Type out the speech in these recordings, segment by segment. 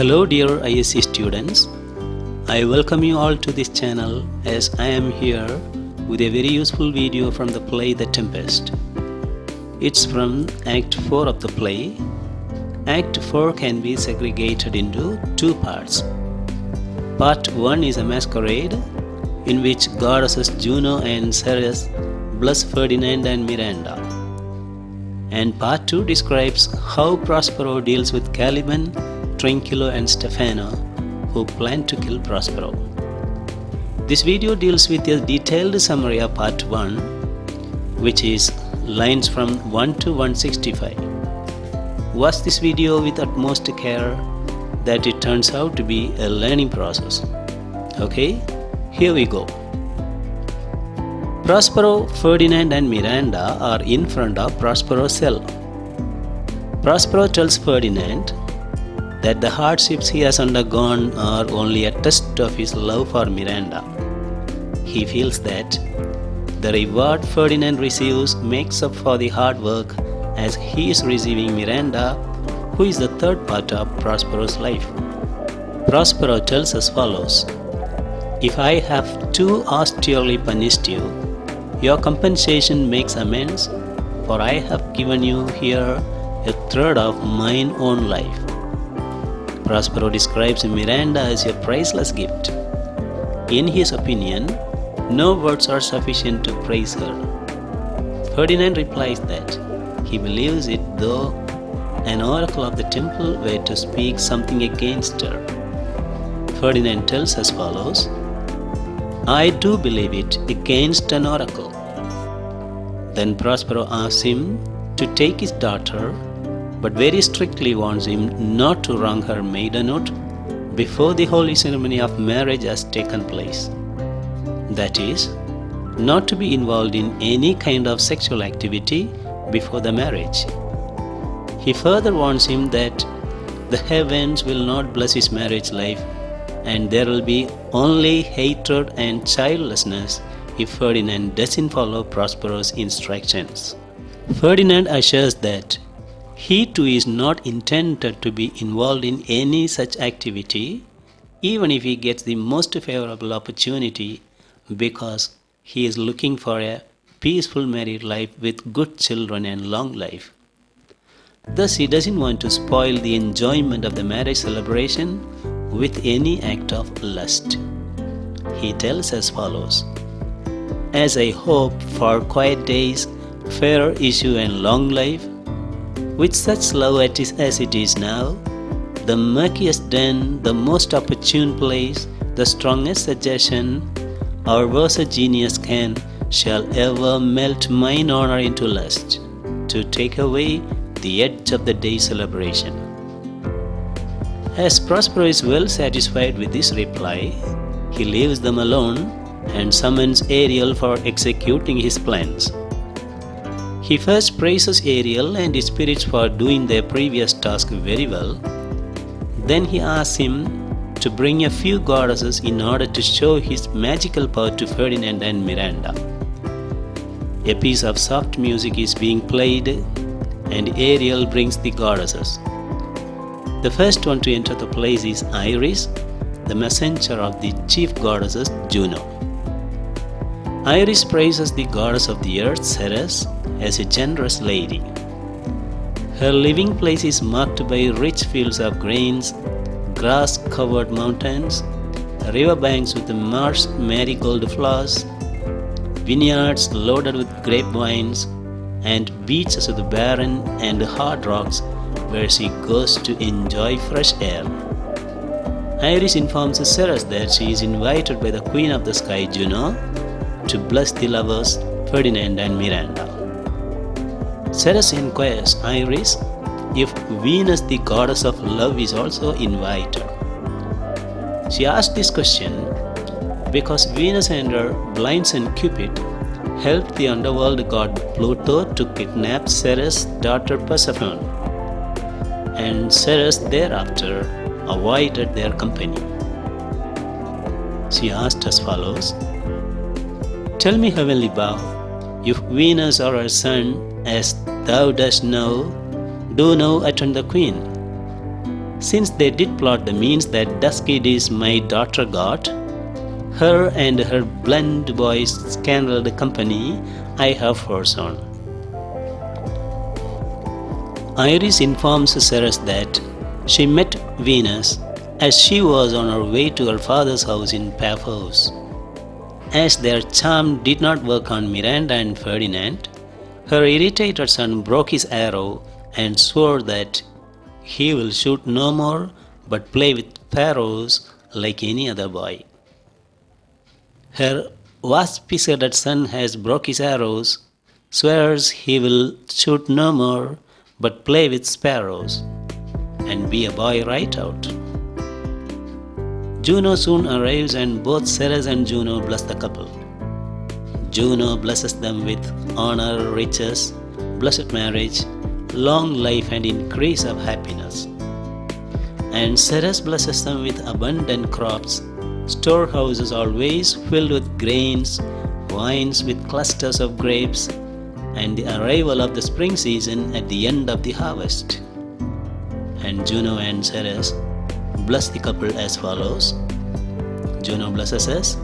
Hello dear ISC students, I welcome you all to this channel as I am here with a very useful video from the play The Tempest. It's from Act 4 of the play. Act 4 can be segregated into two parts. Part 1 is a masquerade in which goddesses Juno and Ceres bless Ferdinand and Miranda. And Part 2 describes how Prospero deals with Caliban, Trinculo and Stefano, who plan to kill Prospero. This video deals with a detailed summary of Part 1, which is lines from 1 to 165. Watch this video with utmost care that it turns out to be a learning process. Okay, here we go. Prospero, Ferdinand and Miranda are in front of Prospero's cell. Prospero tells Ferdinand that the hardships he has undergone are only a test of his love for Miranda. He feels that the reward Ferdinand receives makes up for the hard work as he is receiving Miranda, who is the third part of Prospero's life. Prospero tells as follows: "If I have too austerely punished you, your compensation makes amends, for I have given you here a third of mine own life." Prospero describes Miranda as a priceless gift. In his opinion, no words are sufficient to praise her. Ferdinand replies that he believes it, though an oracle of the temple were to speak something against her. Ferdinand tells as follows: "I do believe it against an oracle." Then Prospero asks him to take his daughter, but very strictly warns him not to wrong her maidenhood before the holy ceremony of marriage has taken place. That is, not to be involved in any kind of sexual activity before the marriage. He further warns him that the heavens will not bless his marriage life, and there will be only hatred and childlessness if Ferdinand doesn't follow Prospero's instructions. Ferdinand assures that he too is not intended to be involved in any such activity, even if he gets the most favorable opportunity, because he is looking for a peaceful married life with good children and long life. Thus, he doesn't want to spoil the enjoyment of the marriage celebration with any act of lust. He tells as follows: "As I hope for quiet days, fairer issue and long life, with such love as it is now, the murkiest den, the most opportune place, the strongest suggestion our versed genius can, shall ever melt mine honor into lust, to take away the edge of the day celebration." As Prospero is well satisfied with this reply, he leaves them alone and summons Ariel for executing his plans. He first praises Ariel and his spirits for doing their previous task very well. Then he asks him to bring a few goddesses in order to show his magical power to Ferdinand and Miranda. A piece of soft music is being played, and Ariel brings the goddesses. The first one to enter the place is Iris, the messenger of the chief goddesses Juno. Iris praises the goddess of the earth, Ceres, as a generous lady. Her living place is marked by rich fields of grains, grass-covered mountains, riverbanks with marsh marigold flowers, vineyards loaded with grapevines, and beaches with barren and hard rocks where she goes to enjoy fresh air. Iris informs Ceres that she is invited by the queen of the sky, Juno, to bless the lovers Ferdinand and Miranda. Ceres inquires Iris if Venus, the goddess of love, is also invited. She asks this question because Venus and her blind son Cupid helped the underworld god Pluto to kidnap Ceres' daughter Persephone, and Ceres thereafter avoided their company. She asked as follows: "Tell me, heavenly bow, if Venus or her son, as thou dost know, do now attend the queen?" Since they did plot the means that dusky days my daughter got, her and her blunt boys scandaled company I have foreseen. Iris informs Ceres that she met Venus as she was on her way to her father's house in Paphos. As their charm did not work on Miranda and Ferdinand, her irritated son broke his arrow and swore that he will shoot no more but play with sparrows like any other boy. Her wasp-headed son has broke his arrows, swears he will shoot no more but play with sparrows, and be a boy right out. Juno soon arrives and both Ceres and Juno bless the couple. Juno blesses them with honor, riches, blessed marriage, long life and increase of happiness. And Ceres blesses them with abundant crops, storehouses always filled with grains, vines with clusters of grapes, and the arrival of the spring season at the end of the harvest. And Juno and Ceres bless the couple as follows. Juno blesses us: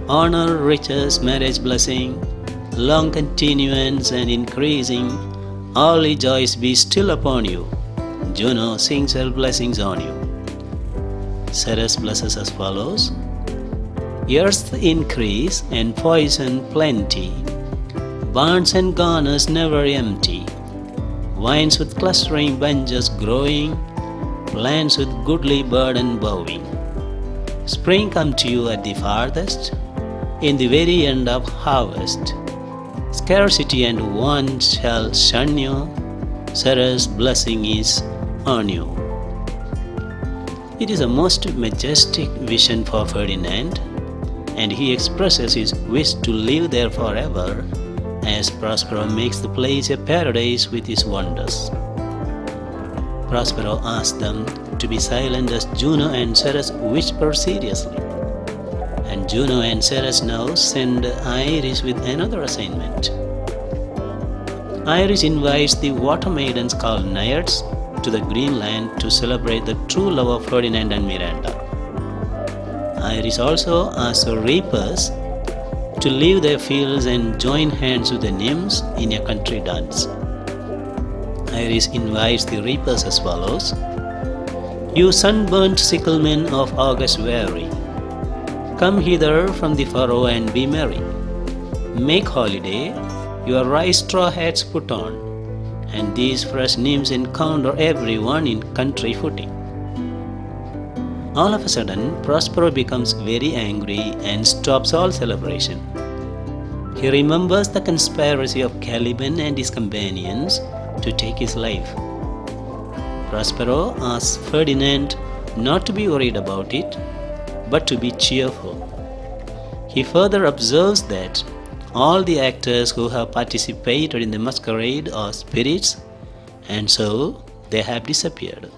honor, riches, marriage blessing, long continuance and increasing, all the joys be still upon you. Juno sings her blessings on you. Ceres blesses as follows: earth increase and poison plenty, barns and garners never empty, vines with clustering bunches growing, plants with goodly burden bowing. Spring come to you at the farthest, in the very end of harvest. Scarcity and want shall shun you, Ceres' blessing is on you. It is a most majestic vision for Ferdinand, and he expresses his wish to live there forever as Prospero makes the place a paradise with his wonders. Prospero asks them to be silent as Juno and Ceres whisper seriously. And Juno and Ceres now send Iris with another assignment. Iris invites the water maidens called Naiads to the green land to celebrate the true love of Ferdinand and Miranda. Iris also asks the reapers to leave their fields and join hands with the nymphs in a country dance. Iris invites the reapers as follows: you sunburnt sicklemen of August weary, come hither from the furrow and be merry. Make holiday, your rice straw hats put on, and these fresh nymphs encounter everyone in country footing. All of a sudden, Prospero becomes very angry and stops all celebration. He remembers the conspiracy of Caliban and his companions to take his life. Prospero asks Ferdinand not to be worried about it, but to be cheerful. He further observes that all the actors who have participated in the masquerade are spirits, and so they have disappeared.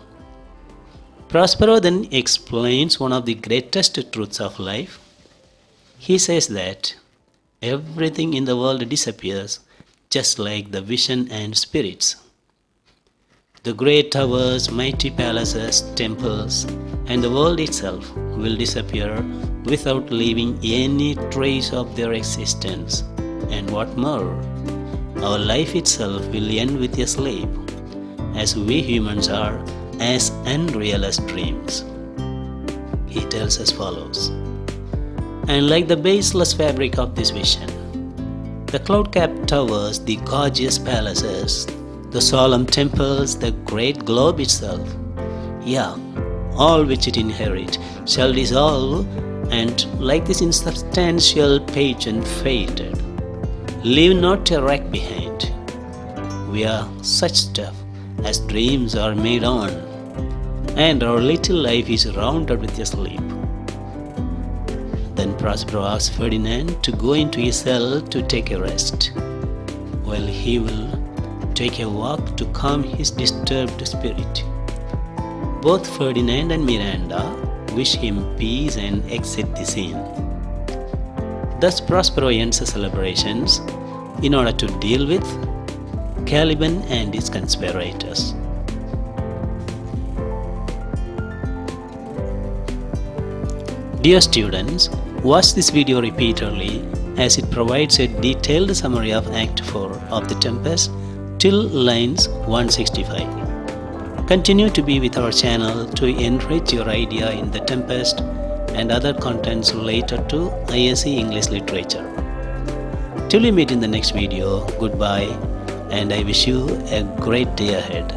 Prospero then explains one of the greatest truths of life. He says that everything in the world disappears, just like the vision and spirits. The great towers, mighty palaces, temples, and the world itself will disappear without leaving any trace of their existence. And what more, our life itself will end with a sleep, as we humans are as unreal as dreams. He tells as follows: and like the baseless fabric of this vision, the cloud-capped towers, the gorgeous palaces, the solemn temples, the great globe itself, all which it inherits, shall dissolve, and like this insubstantial pageant faded, leave not a wreck behind. We are such stuff as dreams are made on, and our little life is rounded with a sleep. Then Prospero asks Ferdinand to go into his cell to take a rest, while he will take a walk to calm his disturbed spirit. Both Ferdinand and Miranda wish him peace and exit the scene. Thus Prospero ends the celebrations in order to deal with Caliban and his conspirators. Dear students, watch this video repeatedly as it provides a detailed summary of Act 4 of The Tempest till lines 165. Continue to be with our channel to enrich your idea in The Tempest and other contents related to ISC English literature. Till we meet in the next video, goodbye, and I wish you a great day ahead.